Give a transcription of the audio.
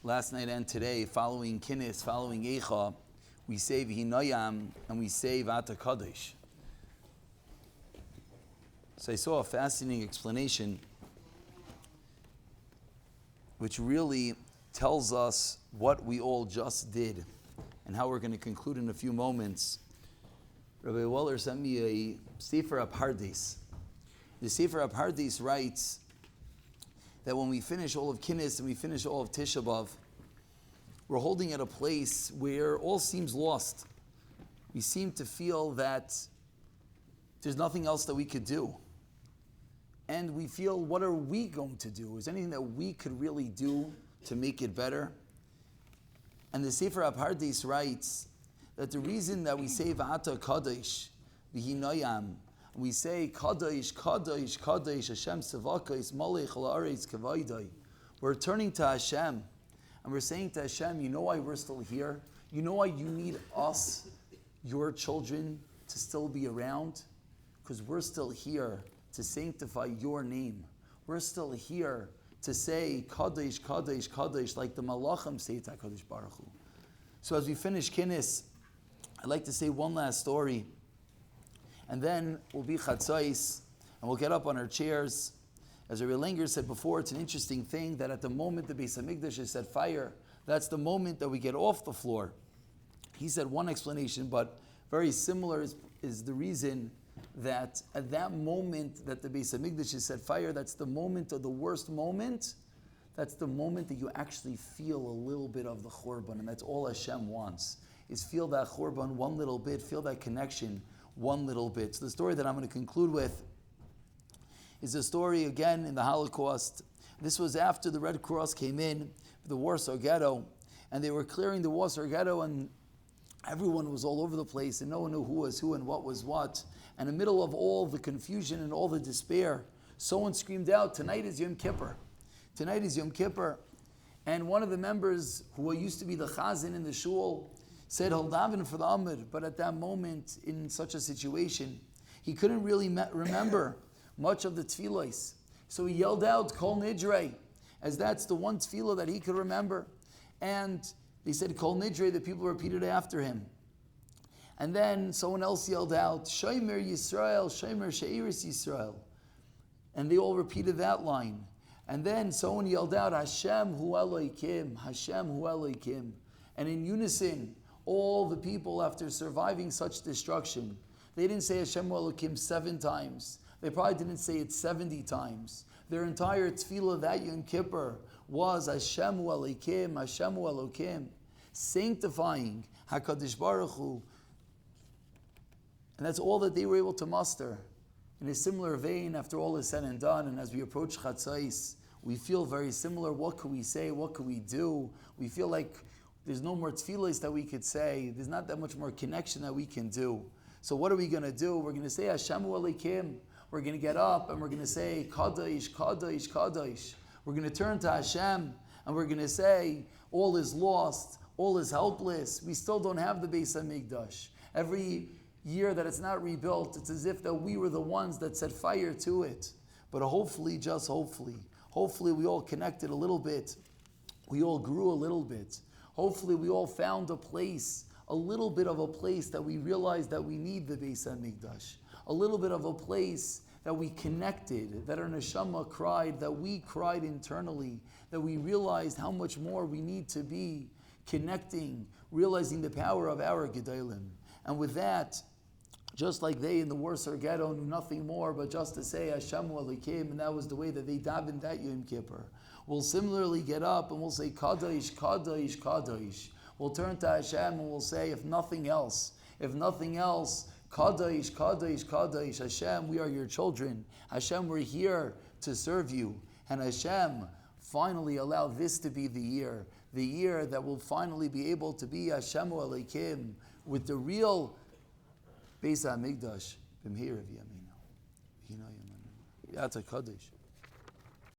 last night and today, following Kinnis, following Eicha, we say V'hinoyam and we say V'ata Kadosh. So I saw a fascinating explanation which really tells us what we all just did and how we're going to conclude in a few moments. Rabbi Waller sent me a Sefer Apardis. The Sefer Apardis writes that when we finish all of Kinnis and we finish all of Tisha B'Av, we're holding at a place where all seems lost. We seem to feel that there's nothing else that we could do. And we feel, what are we going to do? Is there anything that we could really do to make it better? And the Sefer Apardis writes that the reason that we say V'ata Kadosh, V'hinoyam, we say Kadosh, Kadosh, Kadosh, Hashem Tzavakos, Malech La'aretz Kavaydai. We're turning to Hashem, and we're saying to Hashem, you know why we're still here? You know why you need us, your children, to still be around? Because we're still here to sanctify your name. We're still here to say Kadosh, Kadosh, Kadosh, like the Malachim say to HaKadosh Baruch Hu. So as we finish Kinnis, I'd like to say one last story, and then we'll be Chatzais, and we'll get up on our chairs. As Rabbi Langer said before, it's an interesting thing that at the moment the Beis HaMikdash is set fire, that's the moment that we get off the floor. He said one explanation, but very similar is the reason that at that moment that the Beis HaMikdash is set fire, that's the moment of the worst moment. That's the moment that you actually feel a little bit of the Churban, and that's all Hashem wants, is feel that Churban one little bit, feel that connection one little bit. So the story that I'm going to conclude with is a story again in the Holocaust. This was after the Red Cross came in, the Warsaw Ghetto, and they were clearing the Warsaw Ghetto, and everyone was all over the place, and no one knew who was who and what was what. And in the middle of all the confusion and all the despair, someone screamed out, "Tonight is Yom Kippur. Tonight is Yom Kippur." And one of the members, who used to be the chazan in the shul, said, "He'll daven for the Amud." But at that moment, in such a situation, he couldn't really remember much of the tefillos. So he yelled out, "Kol Nidrei," as that's the one tefillah that he could remember. And they said, "Kol Nidrei," the people repeated after him. And then someone else yelled out, "Shomer Yisrael, Shomer She'iris Yisrael." And they all repeated that line. And then someone yelled out, "Hashem Hu Elokim, Hashem Hu Elokim." And in unison, all the people, after surviving such destruction, they didn't say Hashem Hu Elokim 7 times. They probably didn't say it 70 times. Their entire tefillah that Yom Kippur was Hashem Hu Elokim, Hashem Hu Elokim, sanctifying HaKadosh Baruch Hu. And that's all that they were able to muster. In a similar vein, after all is said and done, and as we approach Chatzais, we feel very similar. What could we say? What could we do? We feel like there's no more tefillahs that we could say. There's not that much more connection that we can do. So what are we going to do? We're going to say Hashem Hu Elokim. We're going to get up and we're going to say Kadosh, Kadosh, Kadosh. We're going to turn to Hashem and we're going to say all is lost, all is helpless. We still don't have the Beis HaMikdash. Every year that it's not rebuilt, it's as if that we were the ones that set fire to it. But hopefully, just hopefully we all connected a little bit. We all grew a little bit. Hopefully we all found a place, a little bit of a place that we realized that we need the Beis HaMikdash. A little bit of a place that we connected, that our neshama cried, that we cried internally, that we realized how much more we need to be connecting, realizing the power of our Gedalim. And with that, just like they in the Warsaw Ghetto knew nothing more but just to say Hashem Hu Elokim, and that was the way that they davened that Yom Kippur. We'll similarly get up and we'll say Kadosh, Kadosh, Kadosh. We'll turn to Hashem and we'll say, if nothing else, Kadosh, Kadosh, Kadosh. Hashem, we are your children. Hashem, we're here to serve you. And Hashem, finally allow this to be the year that will finally be able to be Hashem Hu Elokim, with the real Beis HaMikdash, b'mheira v'yameinu. V'hinoyam. V'ata Kadosh.